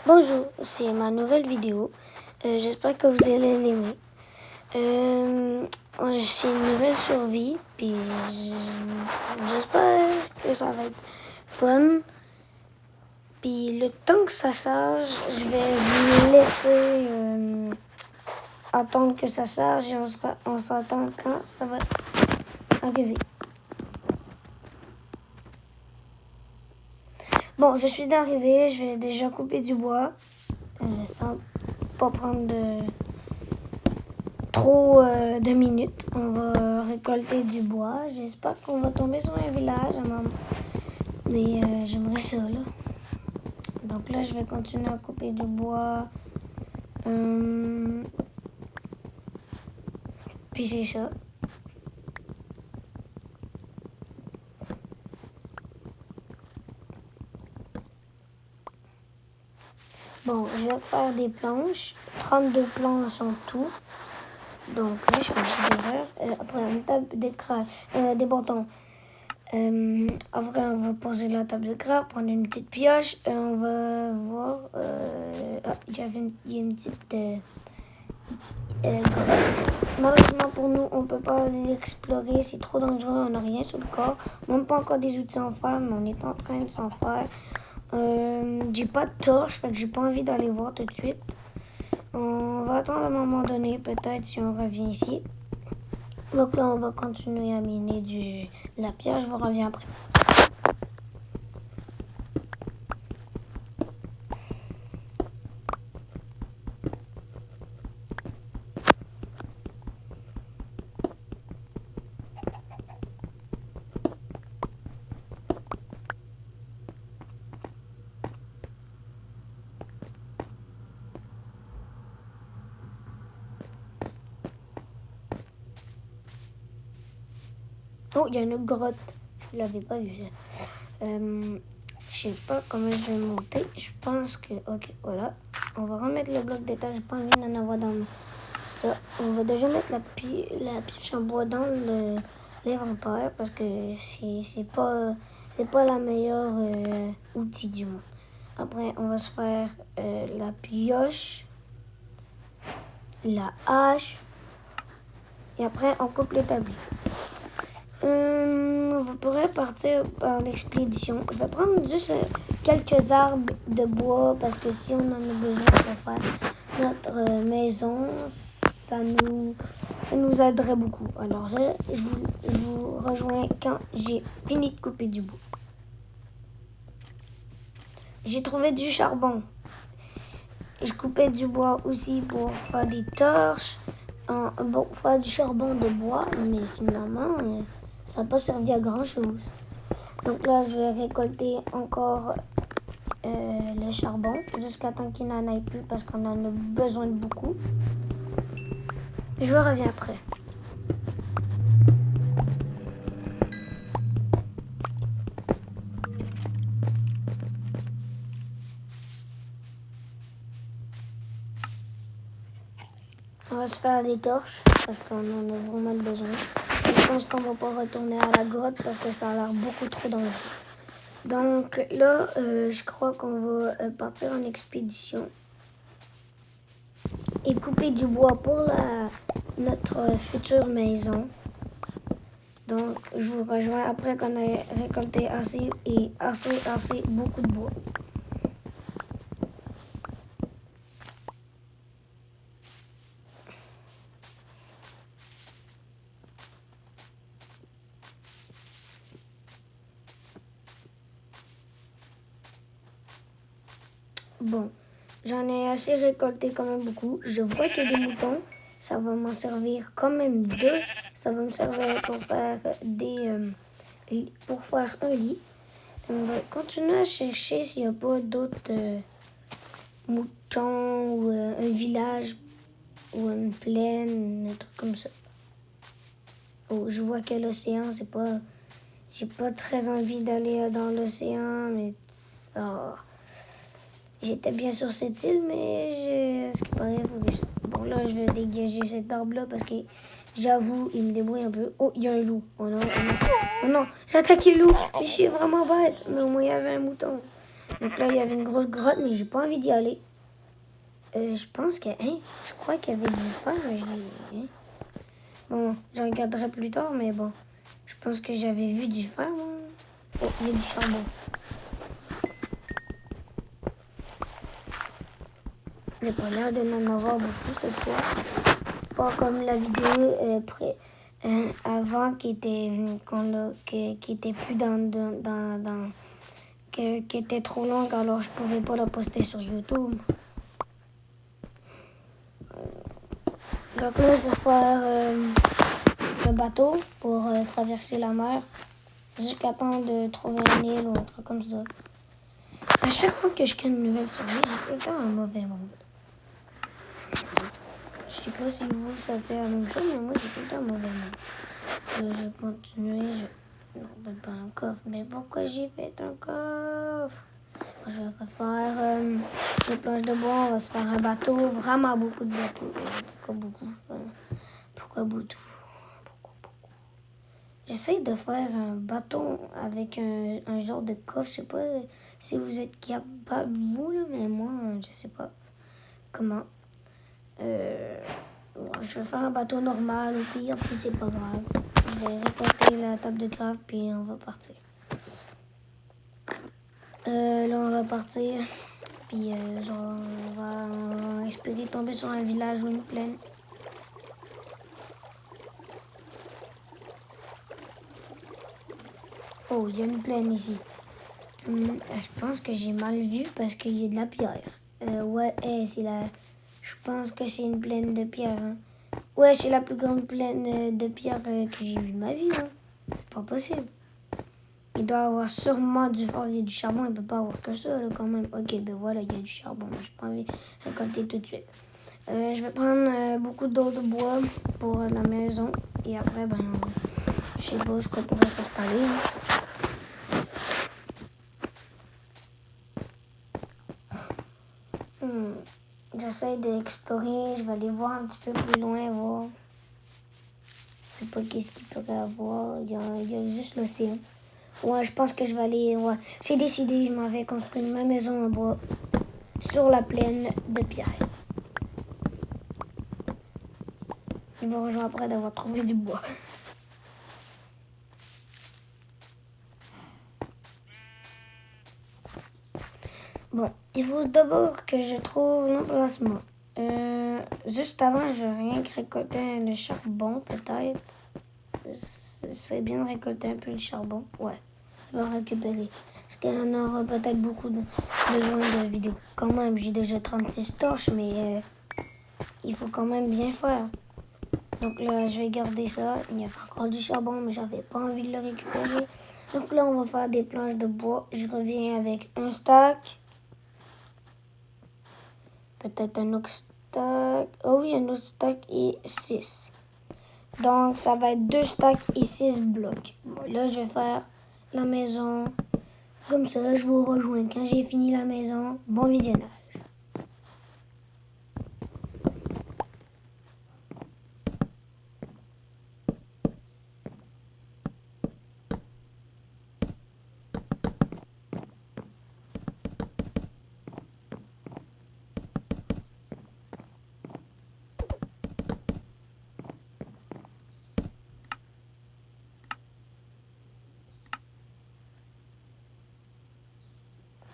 Bonjour, c'est ma nouvelle vidéo. J'espère que vous allez l'aimer. C'est une nouvelle survie, puis j'espère que ça va être fun. Puis le temps que ça charge, je vais vous laisser attendre que ça charge et on s'attend quand ça va arriver. Bon, je suis d'arrivée, je vais déjà couper du bois sans pas prendre trop de minutes. On va récolter du bois. J'espère qu'on va tomber sur un village, mais j'aimerais ça, là. Donc là, je vais continuer à couper du bois. Puis c'est ça. Bon, je vais faire des planches. 32 planches en tout. Donc là, je fais une erreur. Après, une table d'écrasage, des bâtons. Après, on va poser la table d'écrasage, prendre une petite pioche. On va voir. Il y a une petite. Malheureusement pour nous, on peut pas l'explorer. C'est trop dangereux. On n'a rien sur le corps. Même pas encore des outils en fer, mais on est en train de s'en faire. J'ai pas de torche, fait que j'ai pas envie d'aller voir tout de suite. On va attendre à un moment donné, peut-être, si on revient ici. Donc là, on va continuer à miner la pierre. Je vous reviens après. Oh, il y a une grotte. Je l'avais pas vue. Je sais pas comment je vais monter. Je pense que... Ok, voilà. On va remettre le bloc d'étage. J'ai pas envie d'en avoir dans ça. On va déjà mettre la pioche en bois dans l'inventaire parce que c'est pas la meilleure outil du monde. Après, on va se faire la pioche, la hache et après, on coupe l'établi. On pourrait partir en expédition. Je vais prendre juste quelques arbres de bois parce que si on en a besoin pour faire notre maison, ça nous aiderait beaucoup. Alors là, je vous rejoins quand j'ai fini de couper du bois. J'ai trouvé du charbon. Je coupais du bois aussi pour faire des torches, pour faire du charbon de bois, mais finalement... ça n'a pas servi à grand chose. Donc là, je vais récolter encore le charbon jusqu'à temps qu'il n'en ait plus parce qu'on en a besoin de beaucoup. Je reviens après. On va se faire des torches parce qu'on en a vraiment besoin. Je pense qu'on va pas retourner à la grotte parce que ça a l'air beaucoup trop dangereux. Donc là, je crois qu'on va partir en expédition et couper du bois pour notre future maison. Donc, je vous rejoins après qu'on ait récolté assez beaucoup de bois. Bon, j'en ai assez récolté quand même beaucoup. Je vois qu'il y a des moutons. Ça va m'en servir quand même deux. Ça va me servir pour faire pour faire un lit. On va continuer à chercher s'il n'y a pas d'autres moutons ou un village ou une plaine, un truc comme ça. Oh, je vois que l'océan, j'ai pas très envie d'aller dans l'océan, mais ça... J'étais bien sur cette île, mais ce qui paraît, bon là, je vais dégager cet arbre-là parce que j'avoue, il me débrouille un peu. Oh, il y a un loup. Oh non, j'ai attaqué le loup. Mais je suis vraiment bête. Mais au moins, il y avait un mouton. Donc là, il y avait une grosse grotte, mais j'ai pas envie d'y aller. Je pense que... Hein, je crois qu'il y avait du fer, mais je l'ai... Hein. Bon, je regarderai plus tard, mais bon. Je pense que j'avais vu du fer, moi. Oh, il y a du charbon. J'ai pas l'air de n'en avoir beaucoup cette fois. Pas comme la vidéo avant qui était, qui était plus qui était trop longue, alors je pouvais pas la poster sur YouTube. Donc là, je vais faire un bateau pour traverser la mer jusqu'à temps de trouver un île ou un truc comme ça. À chaque fois que je crée une nouvelle survie, j'ai tout le temps un mauvais monde. Je sais pas si vous, ça fait la même chose, mais moi, j'ai tout le temps un mauvais monde. Je vais continuer. Non, peut-être pas un coffre. Mais pourquoi j'ai fait un coffre? Je vais faire des planches de bois. On va se faire un bateau. Vraiment beaucoup de bateaux. Pourquoi beaucoup? Pourquoi beaucoup? J'essaie de faire un bateau avec un genre de coffre. Je sais pas si vous êtes capable, vous, là, mais moi, je sais pas comment. Je vais faire un bateau normal au pire, puis c'est pas grave. Je vais récolter la table de craft, puis on va partir. Là, on va partir, puis genre, on va espérer tomber sur un village ou une plaine. Oh, il y a une plaine ici. Je pense que j'ai mal vu parce qu'il y a de la pierre. Ouais, c'est la... Je pense que c'est une plaine de pierre. Hein. Ouais, c'est la plus grande plaine de pierre que j'ai vue de ma vie. Hein. C'est pas possible. Il doit avoir sûrement du fer et du charbon. Il ne peut pas avoir que ça, là, quand même. Ok, ben voilà, il y a du charbon. Je n'ai pas envie de récolter tout de suite. Je vais prendre beaucoup d'autres bois pour la maison. Et après, ben, je sais pas ce qu'on pourrait s'installer. J'essaie d'explorer. Je vais aller voir un petit peu plus loin, voir. Je sais pas qu'est-ce qu'il pourrait avoir. Il y a juste l'océan. Ouais, je pense que je vais aller... Ouais. C'est décidé, je m'en vais construire ma maison en bois sur la plaine de pierre. Je me rejoins après d'avoir trouvé du bois. Bon, il faut d'abord que je trouve l'emplacement. Juste avant, je vais rien que récolter le charbon, peut-être. C'est bien de récolter un peu de charbon. Ouais, je vais récupérer. Parce qu'il y en aura peut-être beaucoup besoin de vidéos. Quand même, j'ai déjà 36 torches, mais il faut quand même bien faire. Donc là, je vais garder ça. Il y avait encore du charbon, mais j'avais pas envie de le récupérer. Donc là, on va faire des planches de bois. Je reviens avec un stack. Peut-être un autre stack. Oh oui, un autre stack et 6. Donc, ça va être 2 stacks et 6 blocs. Bon, là, je vais faire la maison. Comme ça, je vous rejoins quand j'ai fini la maison. Bon visionnage.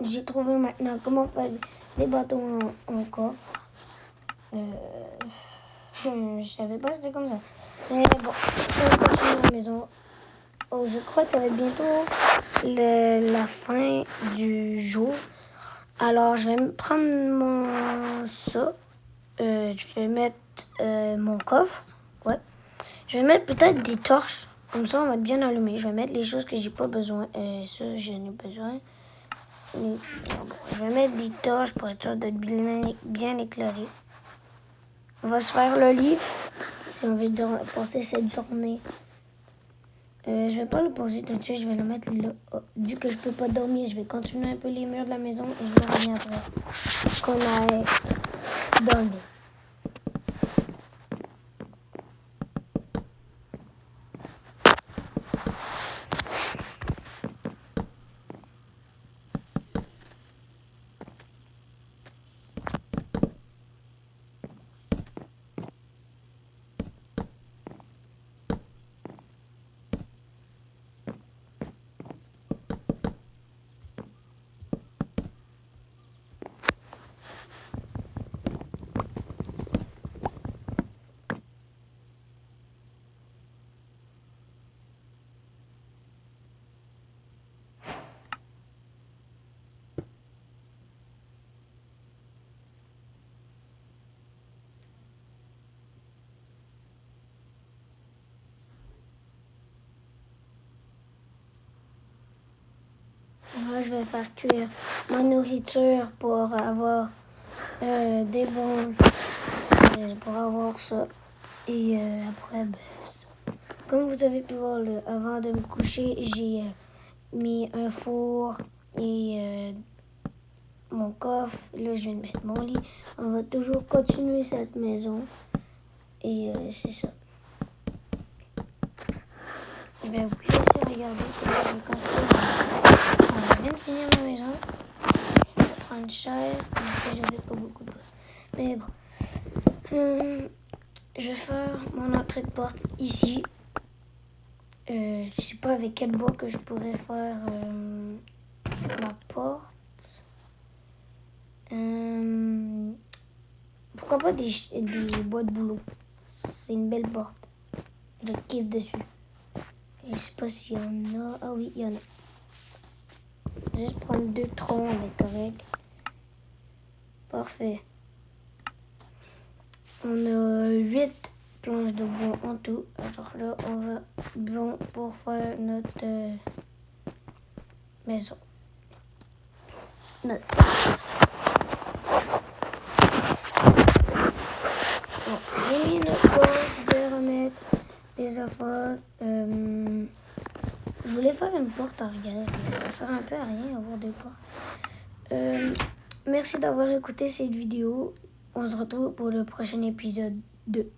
J'ai trouvé maintenant comment faire des bateaux en coffre. Je savais pas c'était comme ça. Mais bon, on continue la maison. Oh, je crois que ça va être bientôt la fin du jour. Alors, je vais me prendre ça. Je vais mettre mon coffre. Ouais. Je vais mettre peut-être des torches. Comme ça, on va être bien allumé. Je vais mettre les choses que j'ai pas besoin. Ça, j'en ai besoin. Mais, bon, je vais mettre des torches pour être sûr d'être bien éclairé. On va se faire le lit si on veut passer cette journée. Je vais pas le poser tout de suite, je vais le mettre là. Oh, vu que je peux pas dormir, je vais continuer un peu les murs de la maison et je vais revenir après qu'on aille dormir. Là, je vais faire cuire ma nourriture pour avoir des bons... pour avoir ça. Et après, ben, ça. Comme vous avez pu voir, là, avant de me coucher, j'ai mis un four et mon coffre. Là, je viens de mettre mon lit. On va toujours continuer cette maison. Et c'est ça. Je vais vous laisser regarder comment je vais construire. On vient de finir ma maison. Je vais prendre cher. Après, j'avais pas beaucoup de bois. Mais bon. Je vais faire mon entrée de porte ici. Je sais pas avec quel bois que je pourrais faire ma porte. Pourquoi pas des bois de bouleau? C'est une belle porte. Je kiffe dessus. Et je sais pas s'il y en a. Ah oui, il y en a. Juste prendre 2 troncs, on est correct. Parfait. On a 8 planches de bois en tout. Alors là, on va bon pour faire notre maison. Notre... Bon, j'ai mis notre porte. Je vais remettre les affaires. Je voulais faire une porte arrière, mais ça sert un peu à rien avoir 2 portes. Merci d'avoir écouté cette vidéo. On se retrouve pour le prochain épisode 2.